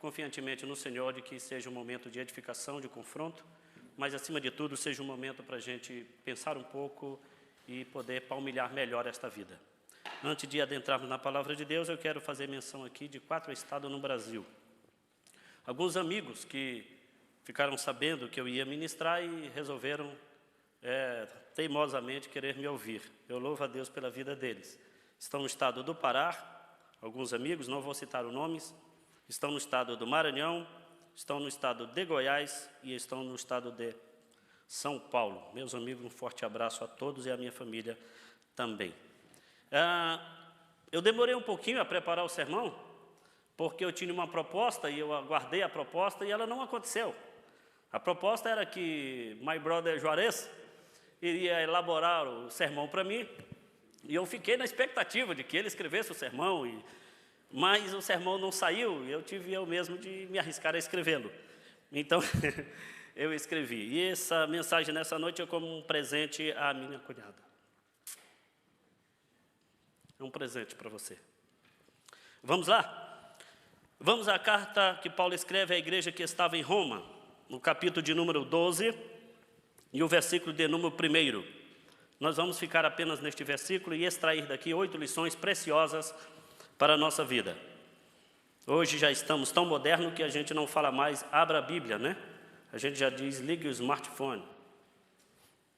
confiantemente no Senhor de que seja um momento de edificação, de confronto, mas, acima de tudo, seja um momento para a gente pensar um pouco e poder palmilhar melhor esta vida. Antes de adentrarmos na Palavra de Deus, eu quero fazer menção aqui de 4 estados no Brasil. Alguns amigos que ficaram sabendo que eu ia ministrar e resolveram teimosamente querer me ouvir. Eu louvo a Deus pela vida deles. Estão no estado do Pará, alguns amigos, não vou citar os nomes, estão no estado do Maranhão, estão no estado de Goiás e estão no estado de São Paulo. Meus amigos, um forte abraço a todos e a minha família também. Eu demorei um pouquinho a preparar o sermão, porque eu tinha uma proposta e eu aguardei a proposta e ela não aconteceu. A proposta era que my brother Juarez iria elaborar o sermão para mim, e eu fiquei na expectativa de que ele escrevesse o sermão, mas o sermão não saiu, e eu tive eu mesmo de me arriscar a escrevê-lo. Então, eu escrevi. E essa mensagem nessa noite é como um presente à minha cunhada. É um presente para você. Vamos lá? Vamos à carta que Paulo escreve à igreja que estava em Roma, no capítulo de número 12, e o versículo de número 1. Nós vamos ficar apenas neste versículo e extrair daqui 8 lições preciosas para a nossa vida. Hoje já estamos tão modernos que a gente não fala mais, abra a Bíblia, né? A gente já diz, ligue o smartphone,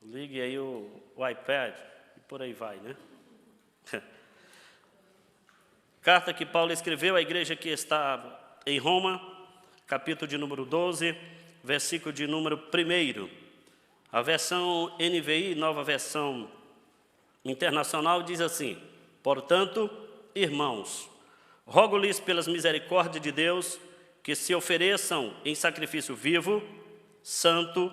ligue aí o iPad, e por aí vai, né? Carta que Paulo escreveu à igreja que está em Roma, capítulo de número 12, versículo de número 1. A versão NVI, nova versão internacional, diz assim: portanto, irmãos, rogo-lhes pelas misericórdias de Deus que se ofereçam em sacrifício vivo, santo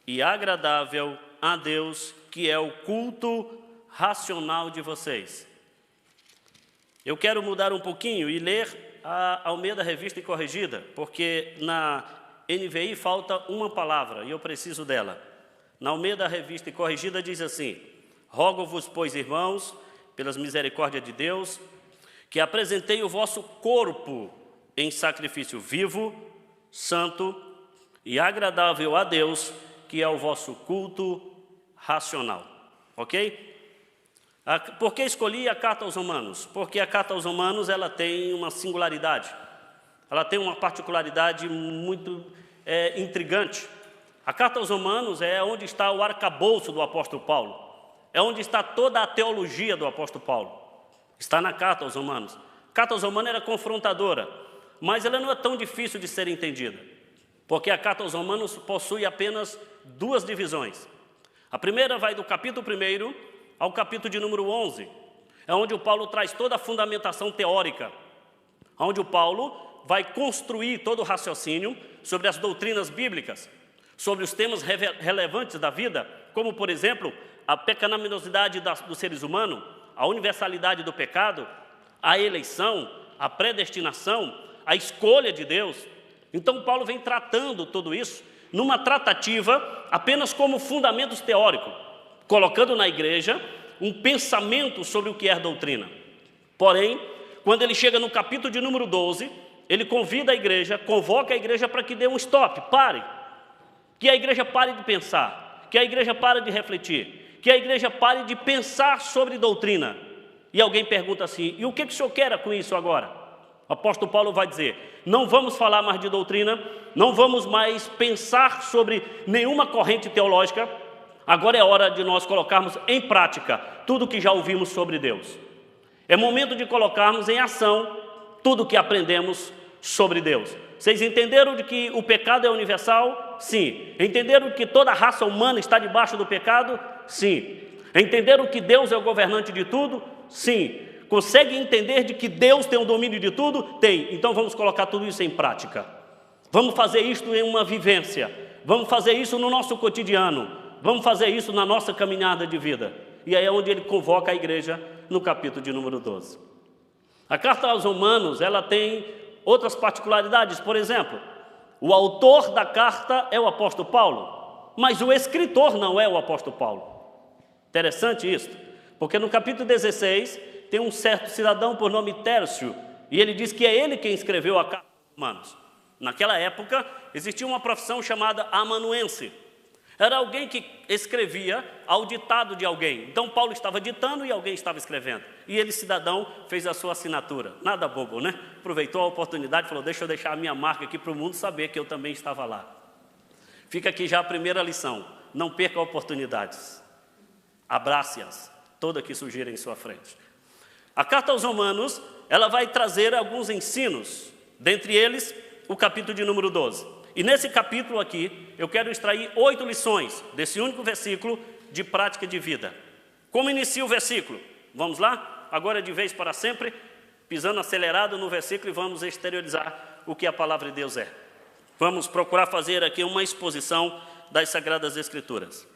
e agradável a Deus, que é o culto racional de vocês. Eu quero mudar um pouquinho e ler a Almeida Revista e Corrigida, porque na NVI falta uma palavra e eu preciso dela. Na Almeida Revista e Corrigida diz assim: rogo-vos, pois, irmãos, pelas misericórdias de Deus, que apresentei o vosso corpo em sacrifício vivo, santo e agradável a Deus, que é o vosso culto racional. Ok? Por que escolhi a carta aos Romanos? Porque a carta aos Romanos ela tem uma singularidade, ela tem uma particularidade muito intrigante. A carta aos Romanos é onde está o arcabouço do apóstolo Paulo, é onde está toda a teologia do apóstolo Paulo, está na carta aos Romanos. A carta aos Romanos era confrontadora, mas ela não é tão difícil de ser entendida, porque a carta aos Romanos possui apenas 2 divisões. A primeira vai do capítulo 1 ao capítulo de número 11, é onde o Paulo traz toda a fundamentação teórica, onde o Paulo vai construir todo o raciocínio sobre as doutrinas bíblicas, sobre os temas relevantes da vida, como, por exemplo, a pecaminosidade dos seres humanos, a universalidade do pecado, a eleição, a predestinação, a escolha de Deus. Então, Paulo vem tratando tudo isso numa tratativa apenas como fundamentos teóricos, colocando na igreja um pensamento sobre o que é doutrina. Porém, quando ele chega no capítulo de número 12, ele convida a igreja, convoca a igreja para que dê um stop, pare. Que a igreja pare de pensar, que a igreja pare de refletir, que a igreja pare de pensar sobre doutrina. E alguém pergunta assim: e o que o senhor quer com isso agora? O apóstolo Paulo vai dizer: não vamos falar mais de doutrina, não vamos mais pensar sobre nenhuma corrente teológica, agora é hora de nós colocarmos em prática tudo o que já ouvimos sobre Deus. É momento de colocarmos em ação tudo o que aprendemos sobre Deus. Vocês entenderam de que o pecado é universal? Sim. Entenderam que toda a raça humana está debaixo do pecado? Sim. Entenderam que Deus é o governante de tudo? Sim. Conseguem entender de que Deus tem o domínio de tudo? Tem. Então vamos colocar tudo isso em prática. Vamos fazer isto em uma vivência. Vamos fazer isso no nosso cotidiano. Vamos fazer isso na nossa caminhada de vida. E aí é onde ele convoca a igreja no capítulo de número 12. A carta aos Romanos, ela tem outras particularidades. Por exemplo, o autor da carta é o apóstolo Paulo, mas o escritor não é o apóstolo Paulo. Interessante isso, porque no capítulo 16 tem um certo cidadão por nome Tércio, e ele diz que é ele quem escreveu a carta. romanos. Naquela época, existia uma profissão chamada amanuense. Era alguém que escrevia ao ditado de alguém. Então, Paulo estava ditando e alguém estava escrevendo. E ele, cidadão, fez a sua assinatura. Nada bobo, né? Aproveitou a oportunidade e falou, deixa eu deixar a minha marca aqui para o mundo saber que eu também estava lá. Fica aqui já a primeira lição. Não perca oportunidades. Abrace-as, todas que surgirem em sua frente. A carta aos Romanos, ela vai trazer alguns ensinos. Dentre eles, o capítulo de número 12. E nesse capítulo aqui, eu quero extrair 8 lições desse único versículo de prática de vida. Como inicia o versículo? Vamos lá? Agora de vez para sempre, pisando acelerado no versículo e vamos exteriorizar o que a palavra de Deus é. Vamos procurar fazer aqui uma exposição das Sagradas Escrituras.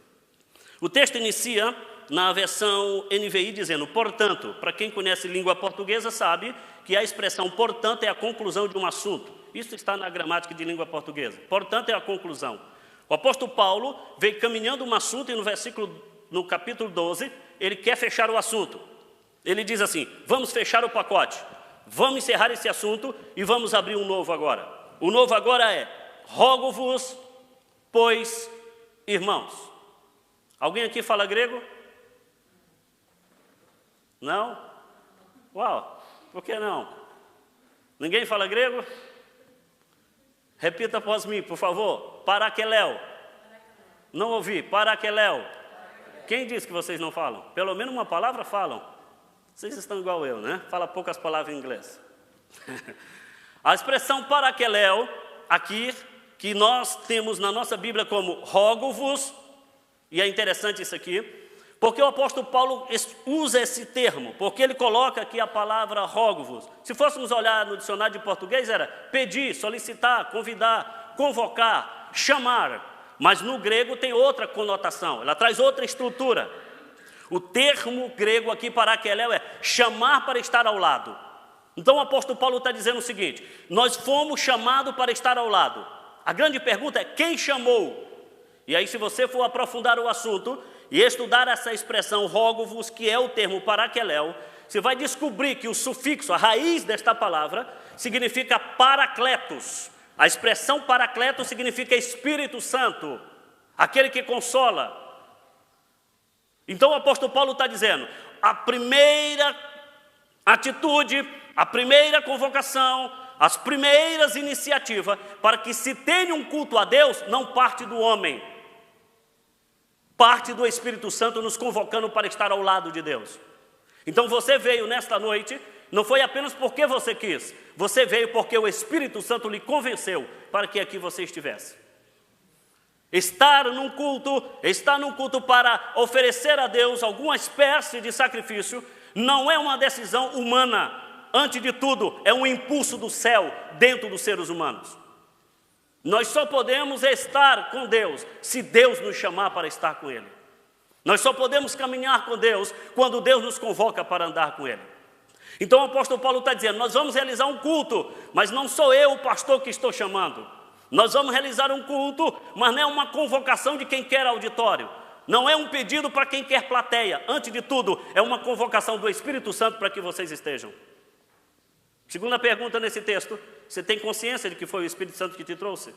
O texto inicia na versão NVI dizendo, portanto, para quem conhece língua portuguesa sabe que a expressão portanto é a conclusão de um assunto. Isso está na gramática de língua portuguesa. Portanto, é a conclusão. O apóstolo Paulo veio caminhando um assunto e no capítulo 12, ele quer fechar o assunto. Ele diz assim, vamos fechar o pacote, vamos encerrar esse assunto e vamos abrir um novo agora. O novo agora é, rogo-vos, pois, irmãos. Alguém aqui fala grego? Não? Uau, por que não? Ninguém fala grego? Repita após mim, por favor. Paraqueléu. Não ouvi. Paraqueléu. Quem disse que vocês não falam? Pelo menos uma palavra falam. Vocês estão igual eu, né? Fala poucas palavras em inglês. A expressão paraqueléu, aqui, que nós temos na nossa Bíblia como rogo-vos, e é interessante isso aqui, porque o apóstolo Paulo usa esse termo, porque ele coloca aqui a palavra rogo-vos. Se fôssemos olhar no dicionário de português, era pedir, solicitar, convidar, convocar, chamar. Mas no grego tem outra conotação, ela traz outra estrutura. O termo grego aqui, paraqueléu, é chamar para estar ao lado. Então o apóstolo Paulo está dizendo o seguinte, nós fomos chamados para estar ao lado. A grande pergunta é, quem chamou? E aí, se você for aprofundar o assunto e estudar essa expressão rogo-vos, que é o termo paraqueléu, você vai descobrir que o sufixo, a raiz desta palavra, significa paracletos. A expressão paracletos significa Espírito Santo, aquele que consola. Então o apóstolo Paulo está dizendo, a primeira atitude, a primeira convocação, as primeiras iniciativas para que se tenha um culto a Deus, não parte do homem, parte do Espírito Santo nos convocando para estar ao lado de Deus. Então você veio nesta noite, não foi apenas porque você quis, você veio porque o Espírito Santo lhe convenceu para que aqui você estivesse. Estar num culto para oferecer a Deus alguma espécie de sacrifício, não é uma decisão humana. Antes de tudo, é um impulso do céu dentro dos seres humanos. Nós só podemos estar com Deus se Deus nos chamar para estar com Ele. Nós só podemos caminhar com Deus quando Deus nos convoca para andar com Ele. Então o apóstolo Paulo está dizendo, nós vamos realizar um culto, mas não sou eu o pastor que estou chamando. Nós vamos realizar um culto, mas não é uma convocação de quem quer auditório. Não é um pedido para quem quer plateia. Antes de tudo, é uma convocação do Espírito Santo para que vocês estejam. Segunda pergunta nesse texto, você tem consciência de que foi o Espírito Santo que te trouxe?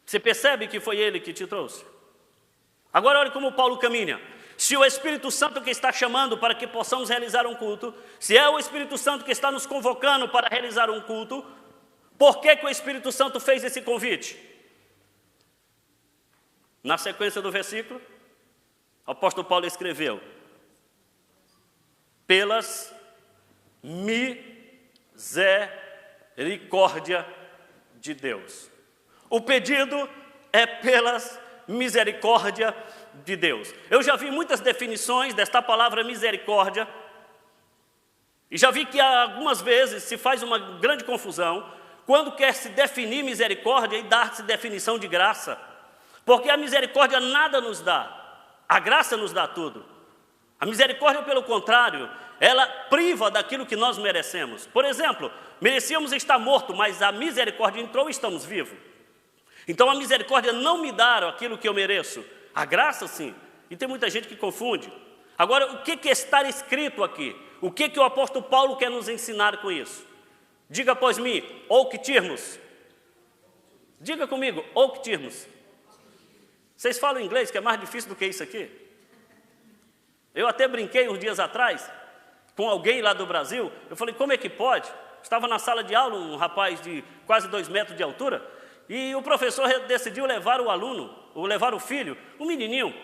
Você percebe que foi Ele que te trouxe? Agora olha como Paulo caminha. Se o Espírito Santo que está chamando para que possamos realizar um culto, se é o Espírito Santo que está nos convocando para realizar um culto, por que o Espírito Santo fez esse convite? Na sequência do versículo, o apóstolo Paulo escreveu, pelas misericórdia de Deus. O pedido é pelas misericórdia de Deus. Eu já vi muitas definições desta palavra misericórdia e já vi que algumas vezes se faz uma grande confusão quando quer se definir misericórdia e dar-se definição de graça, porque a misericórdia nada nos dá, a graça nos dá tudo. A misericórdia, pelo contrário, ela priva daquilo que nós merecemos. Por exemplo, merecíamos estar mortos, mas a misericórdia entrou e estamos vivos. Então a misericórdia não me dá aquilo que eu mereço. A graça sim. E tem muita gente que confunde. Agora, o que está escrito aqui? O que o apóstolo Paulo quer nos ensinar com isso? Diga após mim, ouctirmos. Diga comigo, ouctirmos. Vocês falam inglês, que é mais difícil do que isso aqui? Eu até brinquei uns dias atrás com alguém lá do Brasil. Eu falei, como é que pode? Estava na sala de aula um rapaz de quase 2 metros de altura, e o professor decidiu levar o aluno, ou levar o filho, um menininho.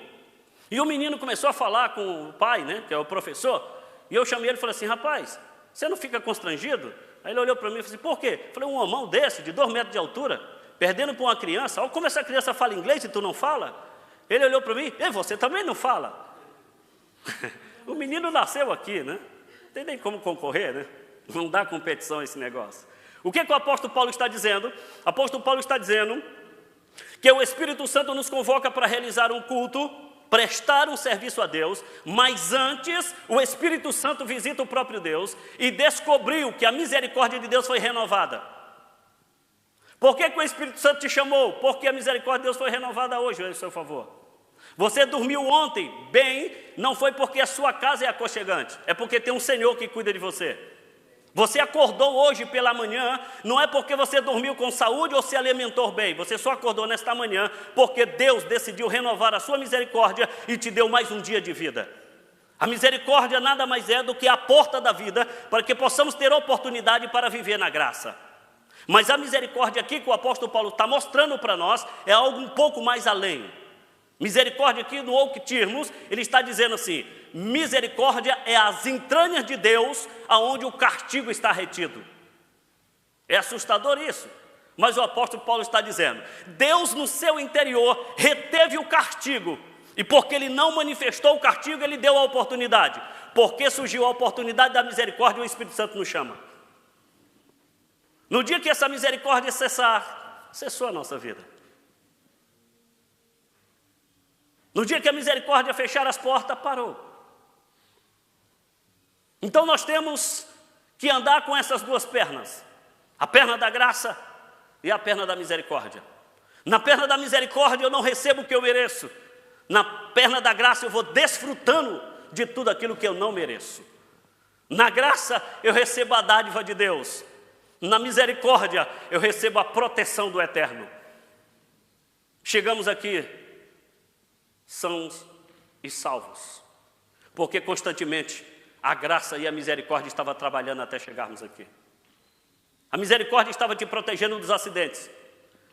E o menino começou a falar com o pai, né, que é o professor, e eu chamei ele e falei assim, rapaz, você não fica constrangido? Aí ele olhou para mim e falou assim, por quê? Eu falei, um homão desse, de 2 metros de altura, perdendo para uma criança, olha como essa criança fala inglês e tu não fala? Ele olhou para mim, e você também não fala? O menino nasceu aqui, né? Não tem nem como concorrer, né? Não dá competição esse negócio. O que o apóstolo Paulo está dizendo? O apóstolo Paulo está dizendo que o Espírito Santo nos convoca para realizar um culto, prestar um serviço a Deus, mas antes o Espírito Santo visita o próprio Deus e descobriu que a misericórdia de Deus foi renovada. Por que o Espírito Santo te chamou? Porque a misericórdia de Deus foi renovada hoje, em seu favor. Você dormiu ontem bem, não foi porque a sua casa é aconchegante, é porque tem um Senhor que cuida de você. Você acordou hoje pela manhã, não é porque você dormiu com saúde ou se alimentou bem, você só acordou nesta manhã porque Deus decidiu renovar a sua misericórdia e te deu mais um dia de vida. A misericórdia nada mais é do que a porta da vida para que possamos ter oportunidade para viver na graça. Mas a misericórdia aqui que o apóstolo Paulo está mostrando para nós é algo um pouco mais além. Misericórdia aqui no ouctirmos, ele está dizendo assim, misericórdia é as entranhas de Deus, aonde o castigo está retido. É assustador isso, mas o apóstolo Paulo está dizendo, Deus no seu interior reteve o castigo, e porque ele não manifestou o castigo, ele deu a oportunidade. Porque surgiu a oportunidade da misericórdia, o Espírito Santo nos chama. No dia que essa misericórdia cessar, cessou a nossa vida. No dia que a misericórdia fechar as portas, parou. Então nós temos que andar com essas 2 pernas. A perna da graça e a perna da misericórdia. Na perna da misericórdia eu não recebo o que eu mereço. Na perna da graça eu vou desfrutando de tudo aquilo que eu não mereço. Na graça eu recebo a dádiva de Deus. Na misericórdia eu recebo a proteção do Eterno. Chegamos aqui sãos e salvos, porque constantemente a graça e a misericórdia estavam trabalhando até chegarmos aqui. A misericórdia estava te protegendo dos acidentes,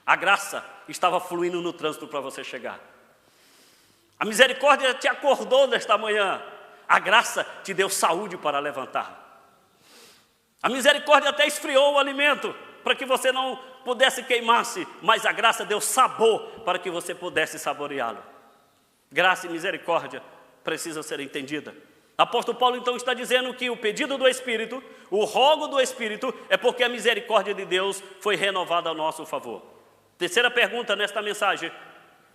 a graça estava fluindo no trânsito para você chegar. A misericórdia te acordou nesta manhã, a graça te deu saúde para levantar. A misericórdia até esfriou o alimento para que você não pudesse queimar-se, mas a graça deu sabor para que você pudesse saboreá-lo. Graça e misericórdia precisam ser entendidas. Apóstolo Paulo então está dizendo que o pedido do Espírito, o rogo do Espírito, é porque a misericórdia de Deus foi renovada ao nosso favor. Terceira pergunta nesta mensagem,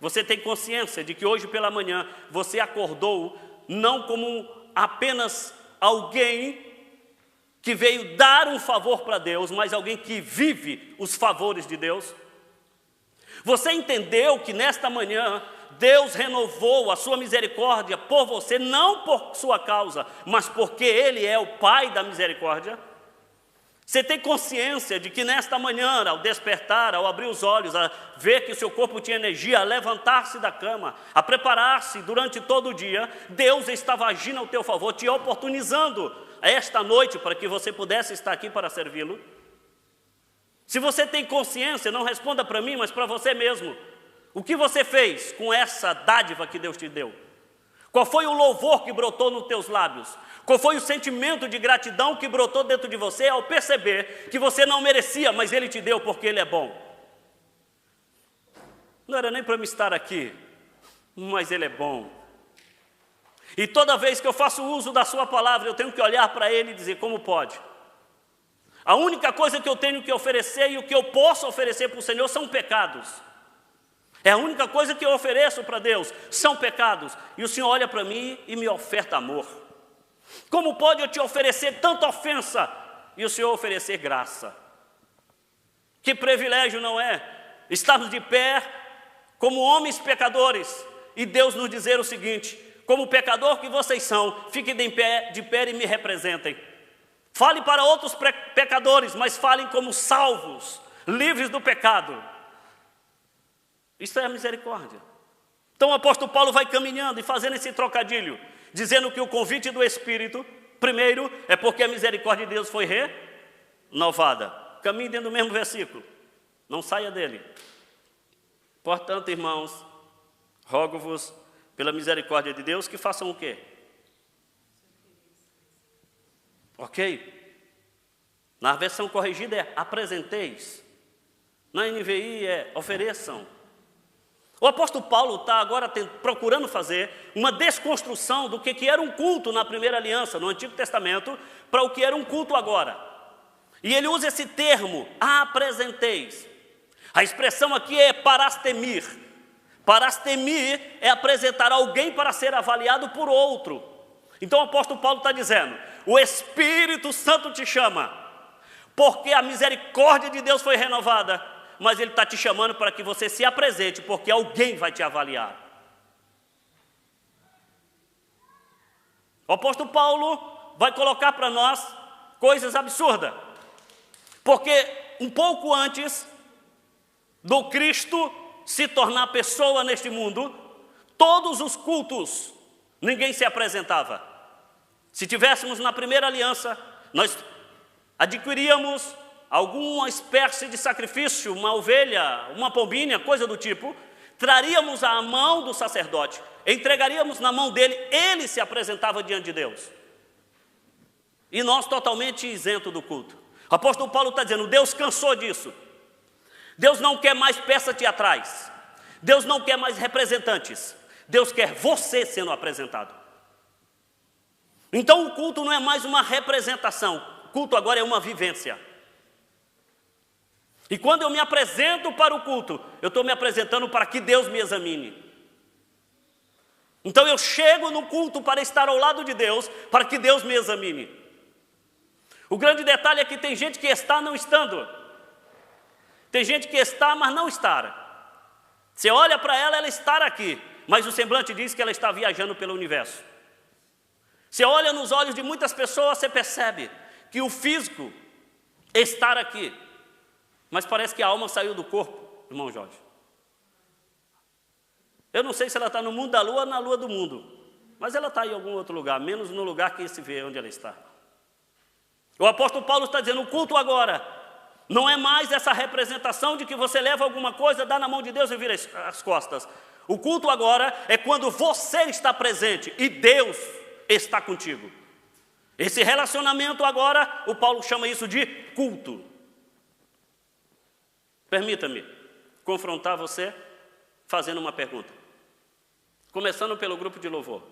você tem consciência de que hoje pela manhã você acordou não como apenas alguém que veio dar um favor para Deus, mas alguém que vive os favores de Deus? Você entendeu que nesta manhã Deus renovou a sua misericórdia por você, não por sua causa, mas porque Ele é o Pai da misericórdia? Você tem consciência de que nesta manhã, ao despertar, ao abrir os olhos, a ver que o seu corpo tinha energia, a levantar-se da cama, a preparar-se durante todo o dia, Deus estava agindo ao teu favor, te oportunizando esta noite para que você pudesse estar aqui para servi-lo? Se você tem consciência, não responda para mim, mas para você mesmo. O que você fez com essa dádiva que Deus te deu? Qual foi o louvor que brotou nos teus lábios? Qual foi o sentimento de gratidão que brotou dentro de você ao perceber que você não merecia, mas Ele te deu porque Ele é bom? Não era nem para me estar aqui, mas Ele é bom. E toda vez que eu faço uso da sua palavra, eu tenho que olhar para Ele e dizer, como pode? A única coisa que eu tenho que oferecer e o que eu posso oferecer para o Senhor são pecados. É a única coisa que eu ofereço para Deus, são pecados. E o Senhor olha para mim e me oferta amor. Como pode eu te oferecer tanta ofensa e o Senhor oferecer graça? Que privilégio, não é? Estarmos de pé como homens pecadores e Deus nos dizer o seguinte, como pecador que vocês são, fiquem de pé e me representem. Fale para outros pecadores, mas falem como salvos, livres do pecado. Isso é a misericórdia. Então o apóstolo Paulo vai caminhando e fazendo esse trocadilho, dizendo que o convite do Espírito, primeiro, é porque a misericórdia de Deus foi renovada. Caminhe dentro do mesmo versículo, não saia dele. Portanto, irmãos, rogo-vos pela misericórdia de Deus que façam o quê? Ok? Na versão corrigida é apresenteis. Na NVI é ofereçam. O apóstolo Paulo está agora procurando fazer uma desconstrução do que era um culto na primeira aliança, no Antigo Testamento, para o que era um culto agora. E ele usa esse termo, apresenteis. A expressão aqui é parastemir. Parastemir é apresentar alguém para ser avaliado por outro. Então o apóstolo Paulo está dizendo, o Espírito Santo te chama, porque a misericórdia de Deus foi renovada, mas Ele está te chamando para que você se apresente, porque alguém vai te avaliar. O apóstolo Paulo vai colocar para nós coisas absurdas, porque um pouco antes do Cristo se tornar pessoa neste mundo, todos os cultos, ninguém se apresentava. Se tivéssemos na primeira aliança, nós adquiríamos alguma espécie de sacrifício, uma ovelha, uma pombinha, coisa do tipo, traríamos à mão do sacerdote, entregaríamos na mão dele, ele se apresentava diante de Deus. E nós totalmente isento do culto. O apóstolo Paulo está dizendo, Deus cansou disso. Deus não quer mais peças teatrais. Deus não quer mais representantes. Deus quer você sendo apresentado. Então o culto não é mais uma representação. O culto agora é uma vivência. E quando eu me apresento para o culto, eu estou me apresentando para que Deus me examine. Então eu chego no culto para estar ao lado de Deus, para que Deus me examine. O grande detalhe é que tem gente que está não estando. Tem gente que está, mas não está. Você olha para ela, ela está aqui, mas o semblante diz que ela está viajando pelo universo. Você olha nos olhos de muitas pessoas, você percebe que o físico está aqui, mas parece que a alma saiu do corpo, irmão Jorge. Eu não sei se ela está no mundo da lua ou na lua do mundo, mas ela está em algum outro lugar, menos no lugar que se vê onde ela está. O apóstolo Paulo está dizendo, o culto agora não é mais essa representação de que você leva alguma coisa, dá na mão de Deus e vira as costas. O culto agora é quando você está presente e Deus está contigo. Esse relacionamento agora, o Paulo chama isso de culto. Permita-me confrontar você fazendo uma pergunta. Começando pelo grupo de louvor.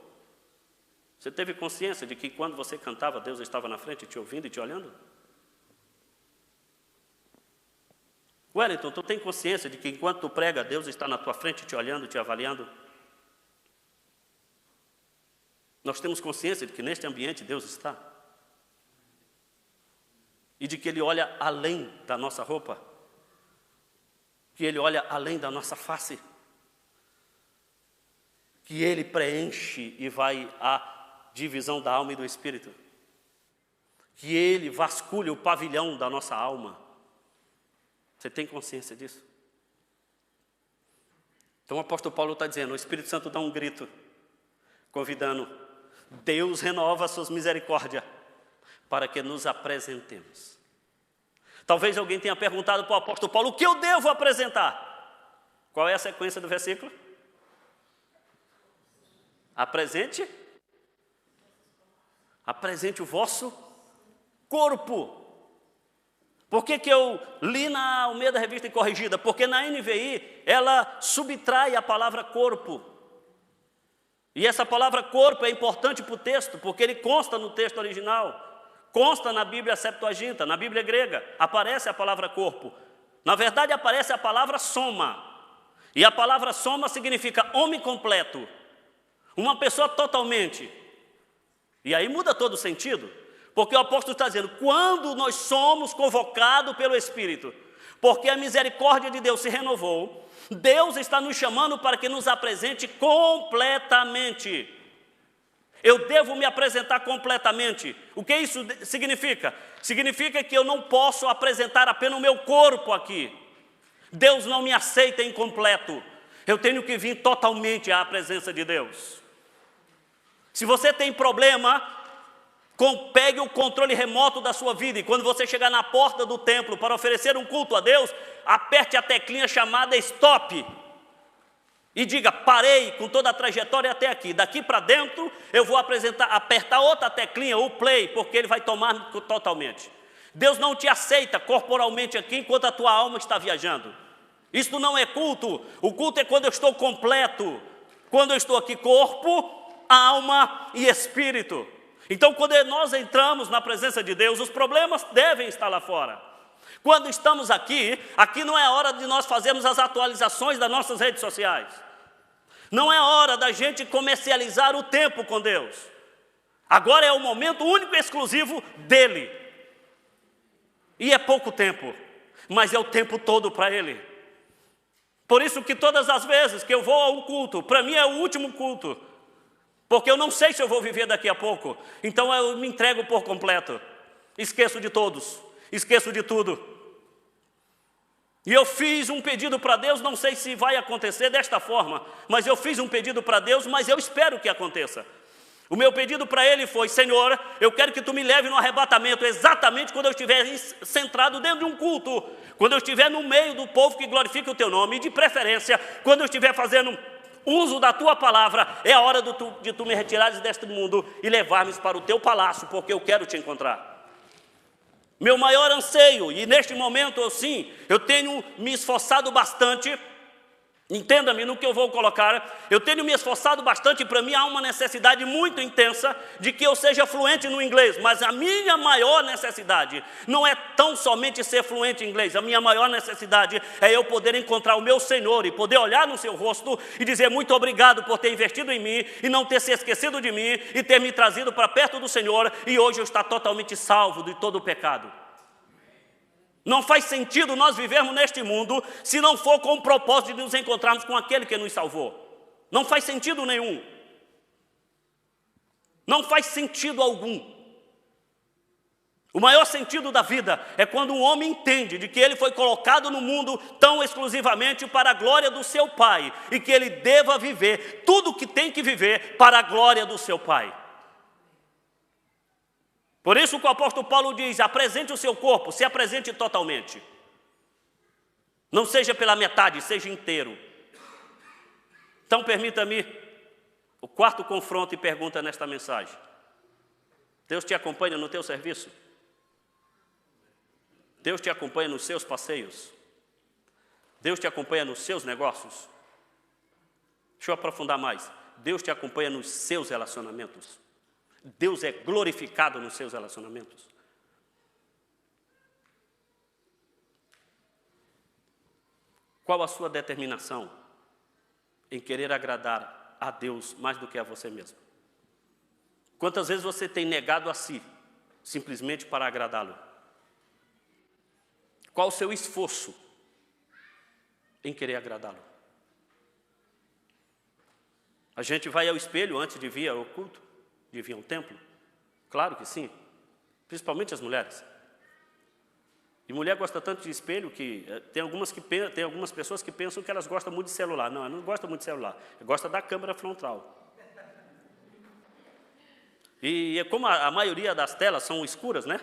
Você teve consciência de que quando você cantava, Deus estava na frente te ouvindo e te olhando? Wellington, tu tem consciência de que enquanto tu prega, Deus está na tua frente te olhando, te avaliando? Nós temos consciência de que neste ambiente Deus está. E de que Ele olha além da nossa roupa. Que Ele olha além da nossa face. Que Ele preenche e vai à divisão da alma e do espírito. Que Ele vasculha o pavilhão da nossa alma. Você tem consciência disso? Então o apóstolo Paulo está dizendo, o Espírito Santo dá um grito, convidando, Deus renova as suas misericórdias para que nos apresentemos. Talvez alguém tenha perguntado para o apóstolo Paulo, o que eu devo apresentar? Qual é a sequência do versículo? Apresente o vosso corpo. Por que eu li na Almeida Revista e Corrigida? Porque na NVI ela subtrai a palavra corpo. E essa palavra corpo é importante para o texto, porque ele consta no texto original, consta na Bíblia Septuaginta, na Bíblia grega, aparece a palavra corpo. Na verdade aparece a palavra soma. E a palavra soma significa homem completo, uma pessoa totalmente. E aí muda todo o sentido. Porque o apóstolo está dizendo, quando nós somos convocados pelo Espírito, porque a misericórdia de Deus se renovou, Deus está nos chamando para que nos apresente completamente. Eu devo me apresentar completamente. O que isso significa? Significa que eu não posso apresentar apenas o meu corpo aqui. Deus não me aceita incompleto. Eu tenho que vir totalmente à presença de Deus. Se você tem problema, pegue o controle remoto da sua vida e quando você chegar na porta do templo para oferecer um culto a Deus, aperte a teclinha chamada stop. E diga, parei com toda a trajetória até aqui. Daqui para dentro, eu vou apertar outra teclinha, o play, porque ele vai tomar totalmente. Deus não te aceita corporalmente aqui enquanto a tua alma está viajando. Isso não é culto. O culto é quando eu estou completo. Quando eu estou aqui, corpo, alma e espírito. Então, quando nós entramos na presença de Deus, os problemas devem estar lá fora. Quando estamos aqui não é hora de nós fazermos as atualizações das nossas redes sociais. Não é hora da gente comercializar o tempo com Deus. Agora é o momento único e exclusivo dEle. E é pouco tempo, mas é o tempo todo para Ele. Por isso que todas as vezes que eu vou a um culto, para mim é o último culto. Porque eu não sei se eu vou viver daqui a pouco. Então eu me entrego por completo. Esqueço de todos. Esqueço de tudo. E eu fiz um pedido para Deus, não sei se vai acontecer desta forma, mas eu fiz um pedido para Deus, mas eu espero que aconteça. O meu pedido para Ele foi, Senhor, eu quero que Tu me leve no arrebatamento, exatamente quando eu estiver centrado dentro de um culto, quando eu estiver no meio do povo que glorifica o Teu nome, e de preferência, quando eu estiver fazendo uso da Tua palavra, é a hora de Tu me retirares deste mundo e levar-me para o Teu palácio, porque eu quero Te encontrar. Meu maior anseio, e neste momento eu tenho me esforçado bastante, entenda-me no que eu vou colocar, eu tenho me esforçado bastante, para mim há uma necessidade muito intensa de que eu seja fluente no inglês, mas a minha maior necessidade não é tão somente ser fluente em inglês, a minha maior necessidade é eu poder encontrar o meu Senhor e poder olhar no seu rosto e dizer muito obrigado por ter investido em mim e não ter se esquecido de mim e ter me trazido para perto do Senhor e hoje eu estou totalmente salvo de todo o pecado. Não faz sentido nós vivermos neste mundo se não for com o propósito de nos encontrarmos com aquele que nos salvou. Não faz sentido nenhum. Não faz sentido algum. O maior sentido da vida é quando um homem entende de que ele foi colocado no mundo tão exclusivamente para a glória do seu Pai e que ele deva viver tudo o que tem que viver para a glória do seu Pai. Por isso que o apóstolo Paulo diz, apresente o seu corpo, se apresente totalmente. Não seja pela metade, seja inteiro. Então permita-me o quarto confronto e pergunta nesta mensagem. Deus te acompanha no teu serviço? Deus te acompanha nos seus passeios? Deus te acompanha nos seus negócios? Deixa eu aprofundar mais. Deus te acompanha nos seus relacionamentos? Deus é glorificado nos seus relacionamentos? Qual a sua determinação em querer agradar a Deus mais do que a você mesmo? Quantas vezes você tem negado a si, simplesmente para agradá-lo? Qual o seu esforço em querer agradá-lo? A gente vai ao espelho antes de vir ao culto? De vir ao templo? Claro que sim, principalmente as mulheres. E mulher gosta tanto de espelho que tem algumas pessoas que pensam que elas gostam muito de celular. Não, ela não gosta muito de celular, ela gosta da câmera frontal. E como a maioria das telas são escuras, né?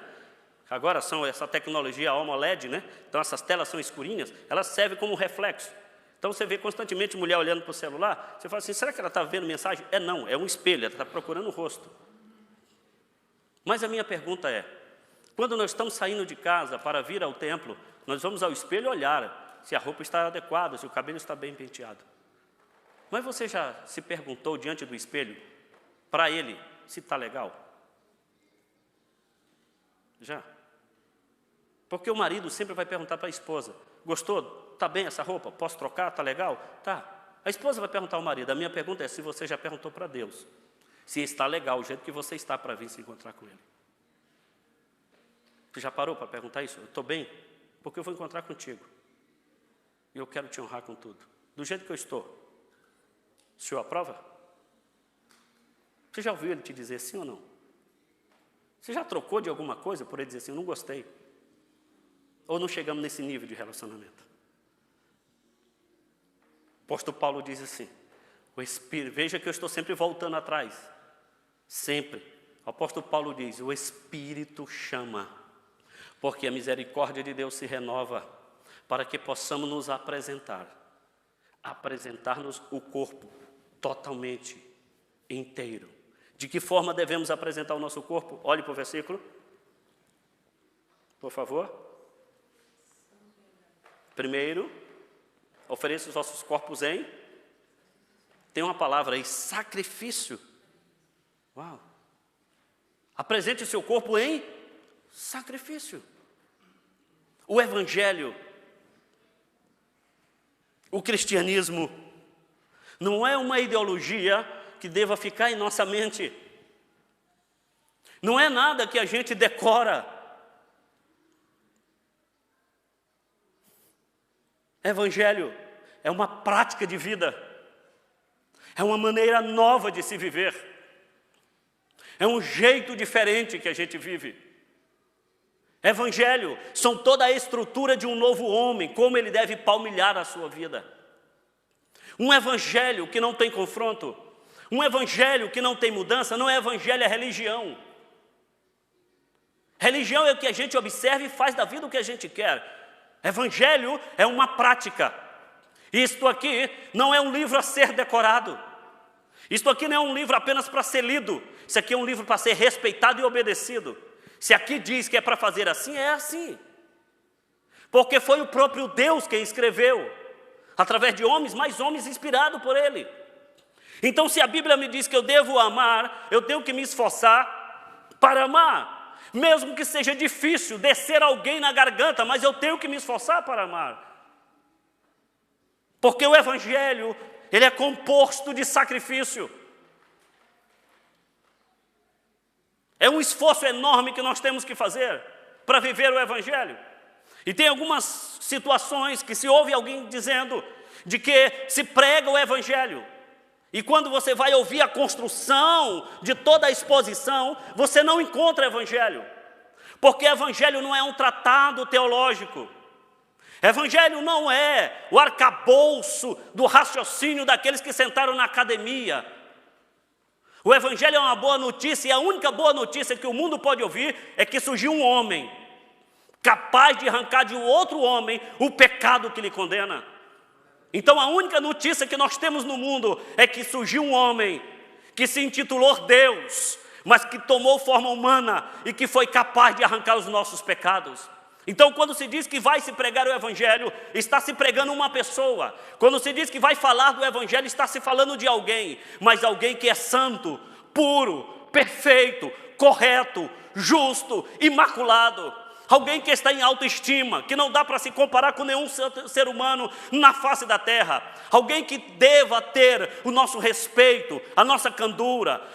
Agora são essa tecnologia AMOLED, né? Então essas telas são escurinhas, elas servem como reflexo. Então você vê constantemente mulher olhando para o celular, você fala assim, será que ela está vendo mensagem? Não, é um espelho, ela está procurando o rosto. Mas a minha pergunta é, quando nós estamos saindo de casa para vir ao templo, nós vamos ao espelho olhar se a roupa está adequada, se o cabelo está bem penteado. Mas você já se perguntou diante do espelho, para ele, se está legal? Já? Porque o marido sempre vai perguntar para a esposa, gostou? Está bem essa roupa? Posso trocar? Está legal? Tá. A esposa vai perguntar ao marido. A minha pergunta é se você já perguntou para Deus. Se está legal o jeito que você está para vir se encontrar com Ele. Você já parou para perguntar isso? Eu estou bem? Porque eu vou encontrar contigo. E eu quero te honrar com tudo. Do jeito que eu estou. O senhor aprova? Você já ouviu ele te dizer sim ou não? Você já trocou de alguma coisa por ele dizer assim, eu não gostei? Ou não chegamos nesse nível de relacionamento? O apóstolo Paulo diz assim, o Espírito, veja que eu estou sempre voltando atrás. Sempre. O apóstolo Paulo diz, o Espírito chama, porque a misericórdia de Deus se renova, para que possamos nos apresentar-nos o corpo totalmente inteiro. De que forma devemos apresentar o nosso corpo? Olhe para o versículo, por favor. Primeiro, ofereça os vossos corpos em... Tem uma palavra aí, sacrifício. Uau! Apresente o seu corpo em sacrifício. O Evangelho, o cristianismo, não é uma ideologia que deva ficar em nossa mente. Não é nada que a gente decora. Evangelho é uma prática de vida. É uma maneira nova de se viver. É um jeito diferente que a gente vive. Evangelho são toda a estrutura de um novo homem, como ele deve palmilhar a sua vida. Um evangelho que não tem confronto, um evangelho que não tem mudança, não é evangelho, é religião. Religião é o que a gente observa e faz da vida o que a gente quer. Evangelho é uma prática. Isto aqui não é um livro a ser decorado. Isto aqui não é um livro apenas para ser lido. Isso aqui é um livro para ser respeitado e obedecido. Se aqui diz que é para fazer assim, é assim. Porque foi o próprio Deus quem escreveu, através de homens, mas homens inspirados por Ele. Então, se a Bíblia me diz que eu devo amar, eu tenho que me esforçar para amar. Mesmo que seja difícil descer alguém na garganta, mas eu tenho que me esforçar para amar. Porque o Evangelho, ele é composto de sacrifício. É um esforço enorme que nós temos que fazer para viver o Evangelho. E tem algumas situações que se ouve alguém dizendo de que se prega o Evangelho. E quando você vai ouvir a construção de toda a exposição, você não encontra Evangelho. Porque Evangelho não é um tratado teológico. Evangelho não é o arcabouço do raciocínio daqueles que sentaram na academia. O Evangelho é uma boa notícia, e a única boa notícia que o mundo pode ouvir é que surgiu um homem capaz de arrancar de outro homem o pecado que lhe condena. Então a única notícia que nós temos no mundo é que surgiu um homem que se intitulou Deus, mas que tomou forma humana e que foi capaz de arrancar os nossos pecados. Então, quando se diz que vai se pregar o Evangelho, está se pregando uma pessoa. Quando se diz que vai falar do Evangelho, está se falando de alguém, mas alguém que é santo, puro, perfeito, correto, justo, imaculado. Alguém que está em autoestima, que não dá para se comparar com nenhum ser humano na face da terra. Alguém que deva ter o nosso respeito, a nossa candura,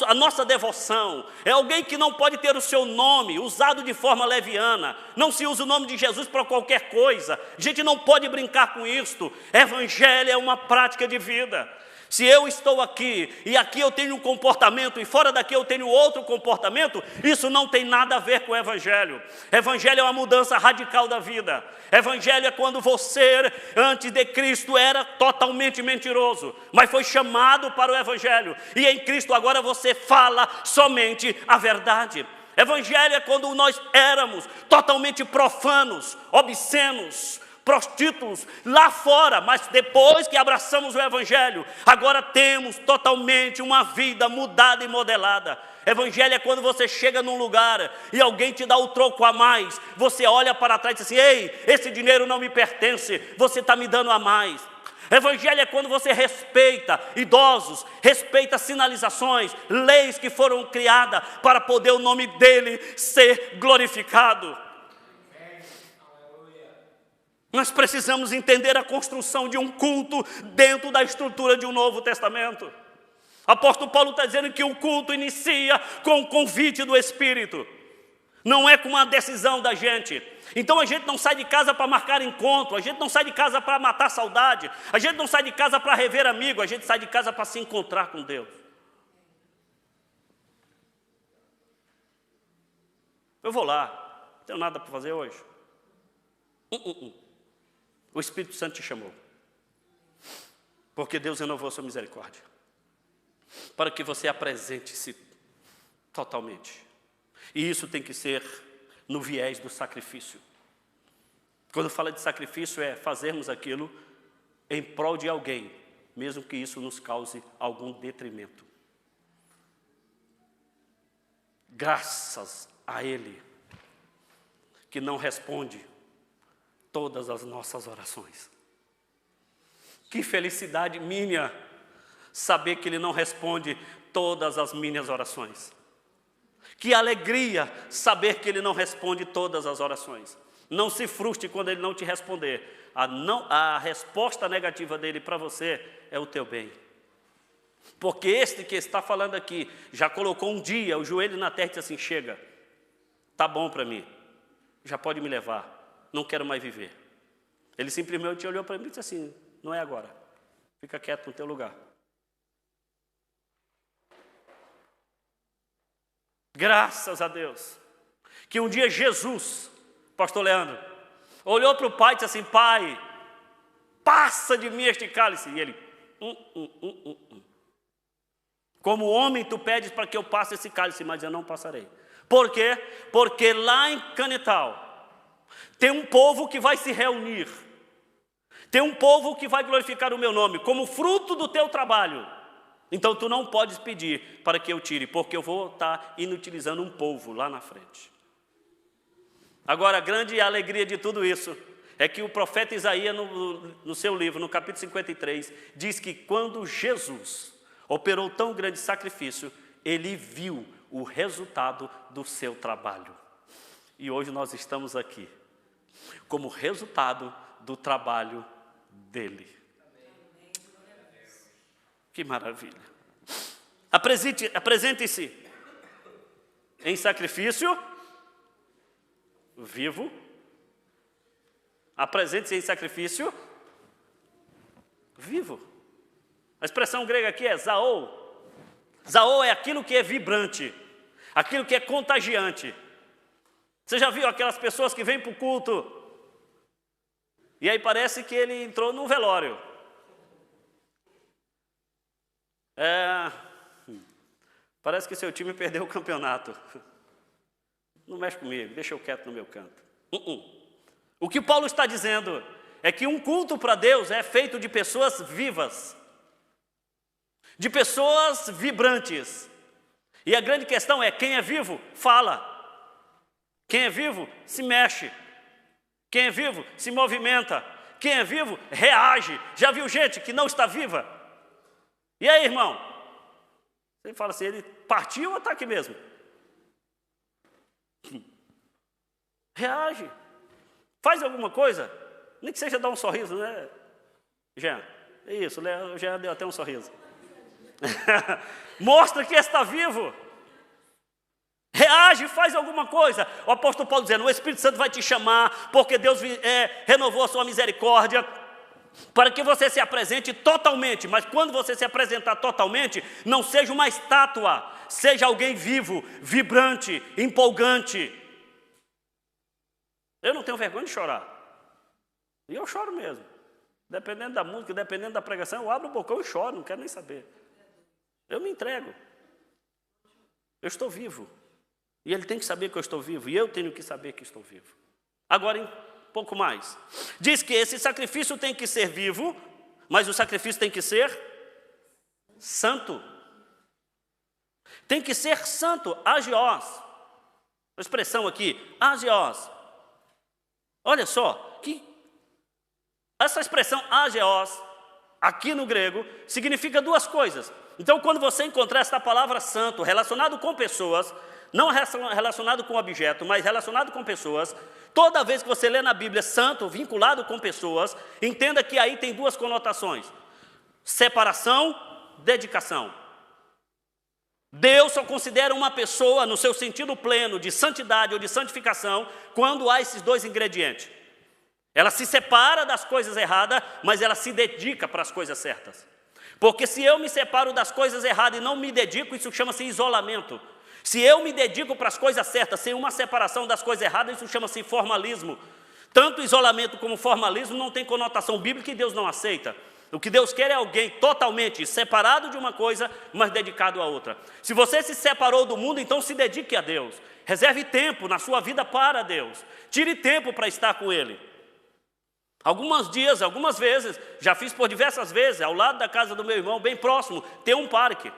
a nossa devoção. É alguém que não pode ter o seu nome usado de forma leviana. Não se usa o nome de Jesus para qualquer coisa. A gente não pode brincar com isto. Evangelho é uma prática de vida. Se eu estou aqui, e aqui eu tenho um comportamento, e fora daqui eu tenho outro comportamento, isso não tem nada a ver com o Evangelho. Evangelho é uma mudança radical da vida. Evangelho é quando você, antes de Cristo, era totalmente mentiroso, mas foi chamado para o Evangelho, e em Cristo agora você fala somente a verdade. Evangelho é quando nós éramos totalmente profanos, obscenos, prostíbulos lá fora, mas depois que abraçamos o Evangelho, agora temos totalmente uma vida mudada e modelada. Evangelho é quando você chega num lugar e alguém te dá o troco a mais, você olha para trás e diz assim, ei, esse dinheiro não me pertence, você está me dando a mais. Evangelho é quando você respeita idosos, respeita sinalizações, leis que foram criadas para poder o nome dele ser glorificado. Nós precisamos entender a construção de um culto dentro da estrutura de um Novo Testamento. O apóstolo Paulo está dizendo que o culto inicia com o convite do Espírito. Não é com uma decisão da gente. Então a gente não sai de casa para marcar encontro, a gente não sai de casa para matar saudade, a gente não sai de casa para rever amigo, a gente sai de casa para se encontrar com Deus. Eu vou lá, não tenho nada para fazer hoje. O Espírito Santo te chamou. Porque Deus renovou a sua misericórdia. Para que você apresente-se totalmente. E isso tem que ser no viés do sacrifício. Quando fala de sacrifício, é fazermos aquilo em prol de alguém, mesmo que isso nos cause algum detrimento. Graças a Ele, que não responde todas as nossas orações. Que felicidade minha saber que Ele não responde todas as minhas orações. Que alegria saber que Ele não responde todas as orações. Não se frustre quando Ele não te responder. A resposta negativa dEle para você é o teu bem. Porque este que está falando aqui, já colocou um dia o joelho na terra e disse assim, chega, tá bom para mim, já pode me levar, não quero mais viver. Ele simplesmente olhou para mim e disse assim, não é agora, fica quieto no teu lugar. Graças a Deus, que um dia Jesus, pastor Leandro, olhou para o pai e disse assim, pai, passa de mim este cálice. E ele, Como homem tu pedes para que eu passe esse cálice, mas eu não passarei. Por quê? Porque lá em Canetal, tem um povo que vai se reunir. Tem um povo que vai glorificar o meu nome, como fruto do teu trabalho. Então tu não podes pedir para que eu tire, porque eu vou estar inutilizando um povo lá na frente. Agora, a grande alegria de tudo isso é que o profeta Isaías, no seu livro, no capítulo 53, diz que quando Jesus operou tão grande sacrifício, ele viu o resultado do seu trabalho. E hoje nós estamos aqui, como resultado do trabalho dele. Que maravilha. Apresente-se em sacrifício vivo. Apresente-se em sacrifício vivo. A expressão grega aqui é zaou. Zaou é aquilo que é vibrante, aquilo que é contagiante. Você já viu aquelas pessoas que vêm para o culto e aí parece que ele entrou num velório? Parece que seu time perdeu o campeonato. Não mexe comigo, deixa eu quieto no meu canto. O que Paulo está dizendo é que um culto para Deus é feito de pessoas vivas, de pessoas vibrantes. E a grande questão é, quem é vivo, fala. Quem é vivo, se mexe. Quem é vivo, se movimenta. Quem é vivo, reage. Já viu gente que não está viva? E aí, irmão? Você fala assim, ele partiu ou está aqui mesmo? Reage. Faz alguma coisa. Nem que seja dar um sorriso, né? Jean, isso, o Jean deu até um sorriso. Mostra que está vivo. Reage, faz alguma coisa. O apóstolo Paulo dizendo, o Espírito Santo vai te chamar, porque Deus renovou a sua misericórdia, para que você se apresente totalmente. Mas quando você se apresentar totalmente, não seja uma estátua, seja alguém vivo, vibrante, empolgante. Eu não tenho vergonha de chorar. E eu choro mesmo. Dependendo da música, dependendo da pregação, eu abro o bocão e choro, não quero nem saber. Eu me entrego. Eu estou vivo. E ele tem que saber que eu estou vivo. E eu tenho que saber que estou vivo. Agora, um pouco mais. Diz que esse sacrifício tem que ser vivo, mas o sacrifício tem que ser santo. Tem que ser santo, agios. A expressão aqui, agios. Olha só, essa expressão agios, aqui no grego, significa duas coisas. Então, quando você encontrar esta palavra santo, relacionado com pessoas, não relacionado com objeto, mas relacionado com pessoas, toda vez que você lê na Bíblia santo, vinculado com pessoas, entenda que aí tem duas conotações. Separação, dedicação. Deus só considera uma pessoa no seu sentido pleno de santidade ou de santificação quando há esses dois ingredientes. Ela se separa das coisas erradas, mas ela se dedica para as coisas certas. Porque se eu me separo das coisas erradas e não me dedico, isso chama-se isolamento. Se eu me dedico para as coisas certas, sem uma separação das coisas erradas, isso chama-se formalismo. Tanto isolamento como formalismo não tem conotação bíblica e Deus não aceita. O que Deus quer é alguém totalmente separado de uma coisa, mas dedicado a outra. Se você se separou do mundo, então se dedique a Deus. Reserve tempo na sua vida para Deus. Tire tempo para estar com Ele. Algumas vezes, já fiz por diversas vezes, ao lado da casa do meu irmão, bem próximo, tem um parque.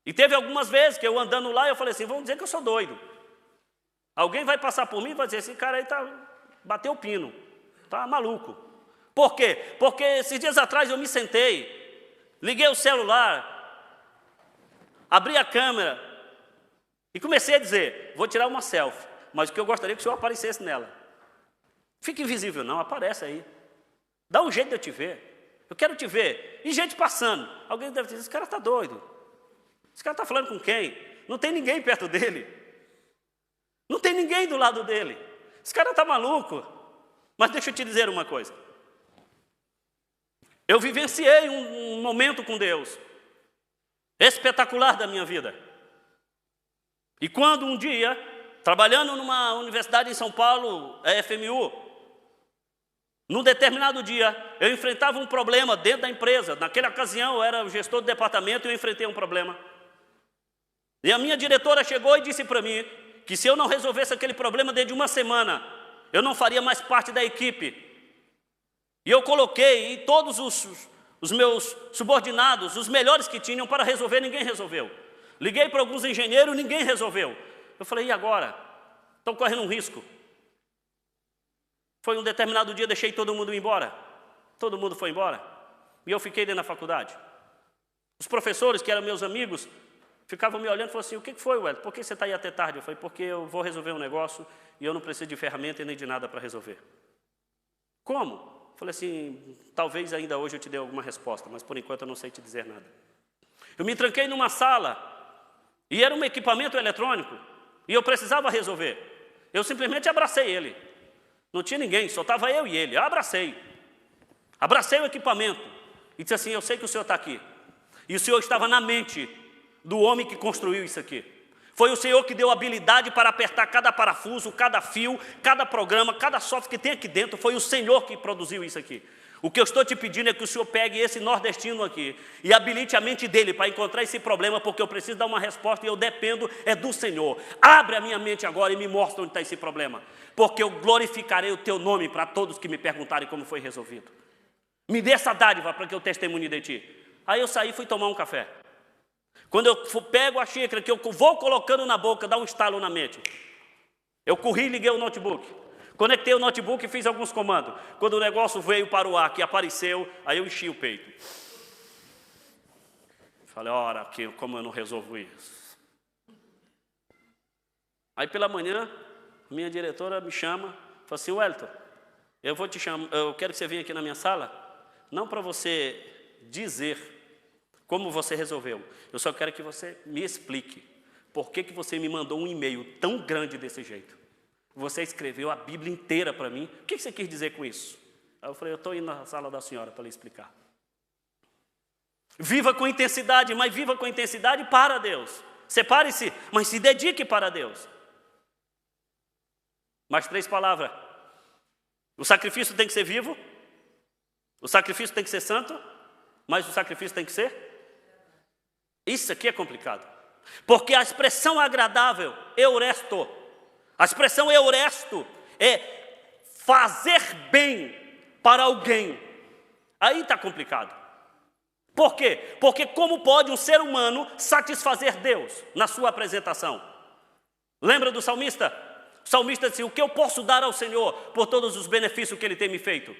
E teve algumas vezes que eu andando lá, eu falei assim, vamos dizer que eu sou doido. Alguém vai passar por mim e vai dizer, esse cara aí bateu o pino, tá maluco. Por quê? Porque esses dias atrás eu me sentei, liguei o celular, abri a câmera e comecei a dizer, vou tirar uma selfie, mas o que eu gostaria é que o senhor aparecesse nela. Fica invisível não, aparece aí. Dá um jeito de eu te ver. Eu quero te ver. E gente passando. Alguém deve dizer, esse cara está doido. Esse cara está falando com quem? Não tem ninguém perto dele. Não tem ninguém do lado dele. Esse cara está maluco. Mas deixa eu te dizer uma coisa. Eu vivenciei um momento com Deus espetacular da minha vida. E quando um dia, trabalhando numa universidade em São Paulo, a FMU, num determinado dia, eu enfrentava um problema dentro da empresa. Naquela ocasião, eu era o gestor do departamento e eu enfrentei um problema. E a minha diretora chegou e disse para mim que se eu não resolvesse aquele problema dentro de uma semana, eu não faria mais parte da equipe. E eu coloquei todos os meus subordinados, os melhores que tinham para resolver, ninguém resolveu. Liguei para alguns engenheiros, ninguém resolveu. Eu falei, e agora? Estou correndo um risco. Foi um determinado dia, deixei todo mundo ir embora. Todo mundo foi embora. E eu fiquei dentro da faculdade. Os professores, que eram meus amigos, ficavam me olhando e falaram assim, o que foi, Wellington? Por que você está aí até tarde? Eu falei, porque eu vou resolver um negócio e eu não preciso de ferramenta e nem de nada para resolver. Como? Eu falei assim, talvez ainda hoje eu te dê alguma resposta, mas por enquanto eu não sei te dizer nada. Eu me tranquei numa sala e era um equipamento eletrônico e eu precisava resolver. Eu simplesmente abracei ele. Não tinha ninguém, só estava eu e ele. Eu abracei. Abracei o equipamento e disse assim, eu sei que o senhor está aqui. E o senhor estava na mente do homem que construiu isso aqui. Foi o Senhor que deu habilidade para apertar cada parafuso, cada fio, cada programa, cada software que tem aqui dentro. Foi o Senhor que produziu isso aqui. O que eu estou te pedindo é que o Senhor pegue esse nordestino aqui e habilite a mente dele para encontrar esse problema, porque eu preciso dar uma resposta e eu dependo do Senhor. Abre a minha mente agora e me mostra onde está esse problema, porque eu glorificarei o teu nome para todos que me perguntarem como foi resolvido. Me dê essa dádiva para que eu testemunhe de ti. Aí eu saí e fui tomar um café. Quando eu pego a xícara, que eu vou colocando na boca, dá um estalo na mente. Eu corri e liguei o notebook. Conectei o notebook e fiz alguns comandos. Quando o negócio veio para o ar, que apareceu, aí eu enchi o peito. Falei, ora, como eu não resolvo isso? Aí pela manhã, a minha diretora me chama, fala assim, Wellington, eu quero que você venha aqui na minha sala, não para você dizer como você resolveu. Eu só quero que você me explique por que você me mandou um e-mail tão grande desse jeito. Você escreveu a Bíblia inteira para mim. O que você quis dizer com isso? Aí eu falei, eu estou indo na sala da senhora para lhe explicar. Viva com intensidade, mas viva com intensidade para Deus. Separe-se, mas se dedique para Deus. Mais 3 palavras. O sacrifício tem que ser vivo. O sacrifício tem que ser santo. Mas o sacrifício tem que ser? Isso aqui é complicado. Porque a expressão agradável, euresto. A expressão euresto é fazer bem para alguém. Aí está complicado. Por quê? Porque como pode um ser humano satisfazer Deus na sua apresentação? Lembra do salmista? O salmista disse, o que eu posso dar ao Senhor por todos os benefícios que Ele tem me feito?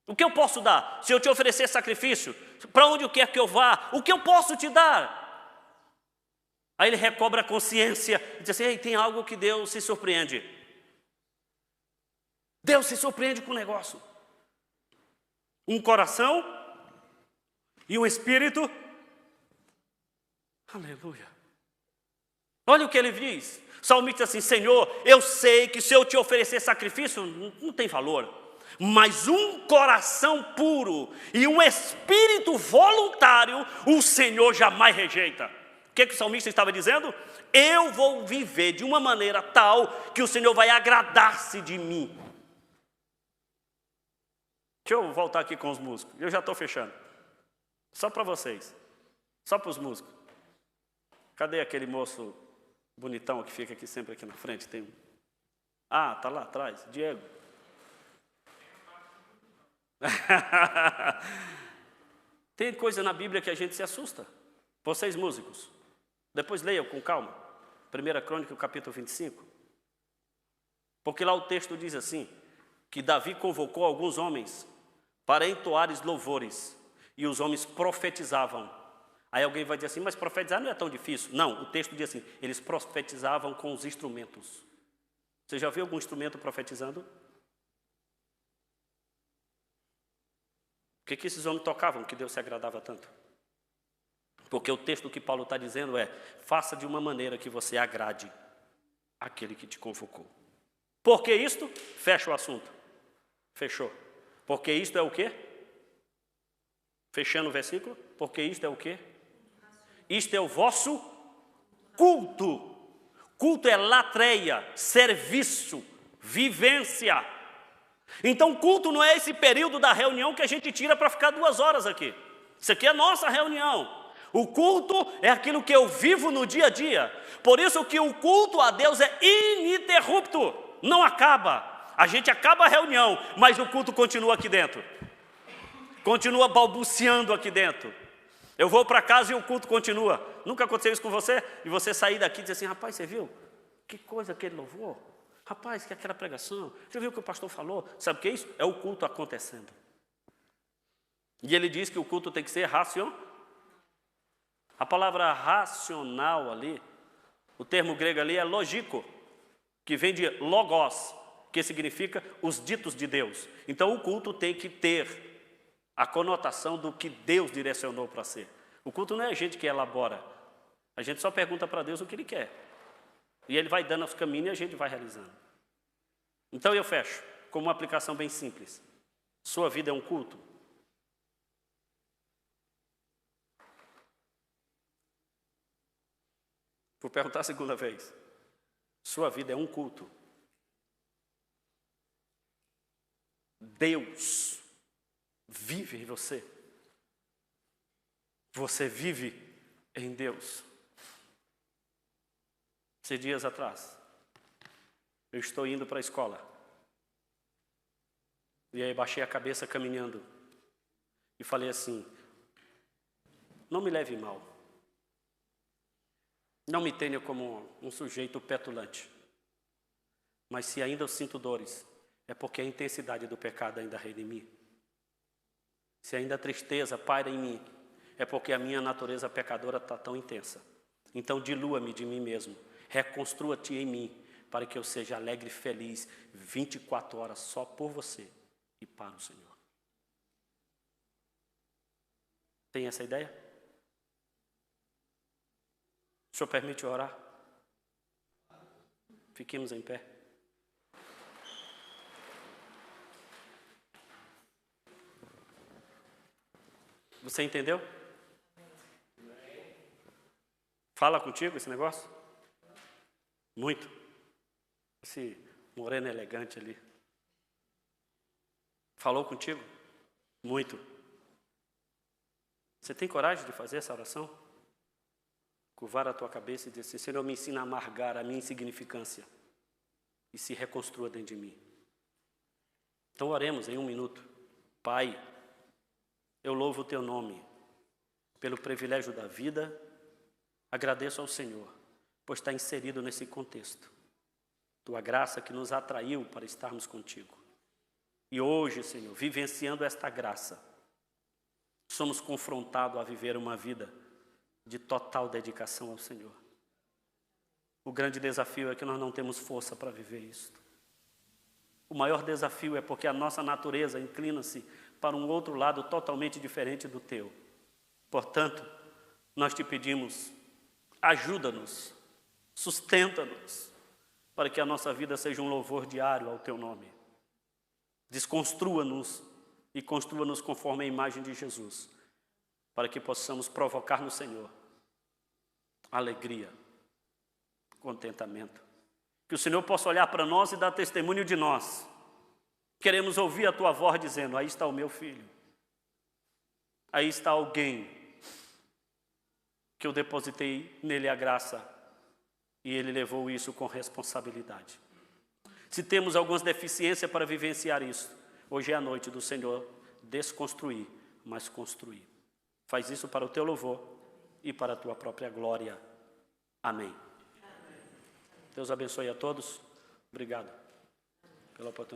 O que eu posso dar? Se eu te oferecer sacrifício, para onde quer que eu vá, o que eu posso te dar? Aí ele recobra a consciência e diz assim, ei, tem algo que Deus se surpreende. Deus se surpreende com o negócio. Um coração e um espírito. Aleluia. Olha o que ele diz. O salmista diz assim, Senhor, eu sei que se eu te oferecer sacrifício, não tem valor. Mas um coração puro e um espírito voluntário, o Senhor jamais rejeita. que o salmista estava dizendo? Eu vou viver de uma maneira tal que o Senhor vai agradar-se de mim. Deixa eu voltar aqui com os músicos. Eu já estou fechando. Só para vocês. Só para os músicos. Cadê aquele moço bonitão que fica aqui sempre aqui na frente? Tem... Ah, está lá atrás. Diego. Tem coisa na Bíblia que a gente se assusta. Vocês músicos. Depois leiam com calma. 1 Crônica, capítulo 25. Porque lá o texto diz assim, que Davi convocou alguns homens para entoares louvores. E os homens profetizavam. Aí alguém vai dizer assim, mas profetizar não é tão difícil. Não, o texto diz assim, eles profetizavam com os instrumentos. Você já viu algum instrumento profetizando? O que esses homens tocavam que Deus se agradava tanto? Porque o texto que Paulo está dizendo é, faça de uma maneira que você agrade aquele que te convocou. Por que isto? Fecha o assunto. Fechou. Porque isto é o quê? Fechando o versículo. Porque isto é o quê? Isto é o vosso culto. Culto é latreia, serviço, vivência. Então culto não é esse período da reunião que a gente tira para ficar 2 horas aqui. Isso aqui é a nossa reunião. O culto é aquilo que eu vivo no dia a dia. Por isso que o culto a Deus é ininterrupto. Não acaba. A gente acaba a reunião, mas o culto continua aqui dentro. Continua balbuciando aqui dentro. Eu vou para casa e o culto continua. Nunca aconteceu isso com você? E você sair daqui e dizer assim, rapaz, você viu? Que coisa aquele louvor. Rapaz, que aquela pregação. Você viu o que o pastor falou? Sabe o que é isso? É o culto acontecendo. E ele diz que o culto tem que ser racional. A palavra racional ali, o termo grego ali é lógico, que vem de logos, que significa os ditos de Deus. Então o culto tem que ter a conotação do que Deus direcionou para ser. O culto não é a gente que elabora. A gente só pergunta para Deus o que Ele quer. E Ele vai dando os caminhos e a gente vai realizando. Então eu fecho com uma aplicação bem simples. Sua vida é um culto? Vou perguntar a segunda vez. Sua vida é um culto? Deus vive em você. Você vive em Deus. Esses dias atrás, eu estou indo para a escola. E aí baixei a cabeça caminhando. E falei assim, não me leve mal. Não me tenha como um sujeito petulante. Mas se ainda eu sinto dores, é porque a intensidade do pecado ainda reina em mim. Se ainda a tristeza paira em mim, é porque a minha natureza pecadora está tão intensa. Então dilua-me de mim mesmo. Reconstrua-te em mim, para que eu seja alegre e feliz 24 horas só por você e para o Senhor. Tem essa ideia? O Senhor permite orar? Fiquemos em pé. Você entendeu? Fala contigo esse negócio? Muito. Esse moreno elegante ali. Falou contigo? Muito. Você tem coragem de fazer essa oração? Curvar a tua cabeça e dizer assim, Senhor, me ensina a amargar a minha insignificância e se reconstrua dentro de mim. Então oremos em 1 minuto. Pai, eu louvo o teu nome pelo privilégio da vida. Agradeço ao Senhor, pois está inserido nesse contexto. Tua graça que nos atraiu para estarmos contigo. E hoje, Senhor, vivenciando esta graça, somos confrontados a viver uma vida de total dedicação ao Senhor. O grande desafio é que nós não temos força para viver isso. O maior desafio é porque a nossa natureza inclina-se para um outro lado totalmente diferente do teu. Portanto, nós te pedimos, ajuda-nos, sustenta-nos, para que a nossa vida seja um louvor diário ao teu nome. Desconstrua-nos e construa-nos conforme a imagem de Jesus, para que possamos provocar no Senhor alegria, contentamento. Que o Senhor possa olhar para nós e dar testemunho de nós. Queremos ouvir a tua voz dizendo: aí está o meu filho. Aí está alguém que eu depositei nele a graça e ele levou isso com responsabilidade. Se temos algumas deficiências para vivenciar isso, hoje é a noite do Senhor desconstruir, mas construir. Faz isso para o teu louvor e para a tua própria glória. Amém. Deus abençoe a todos. Obrigado pela oportunidade.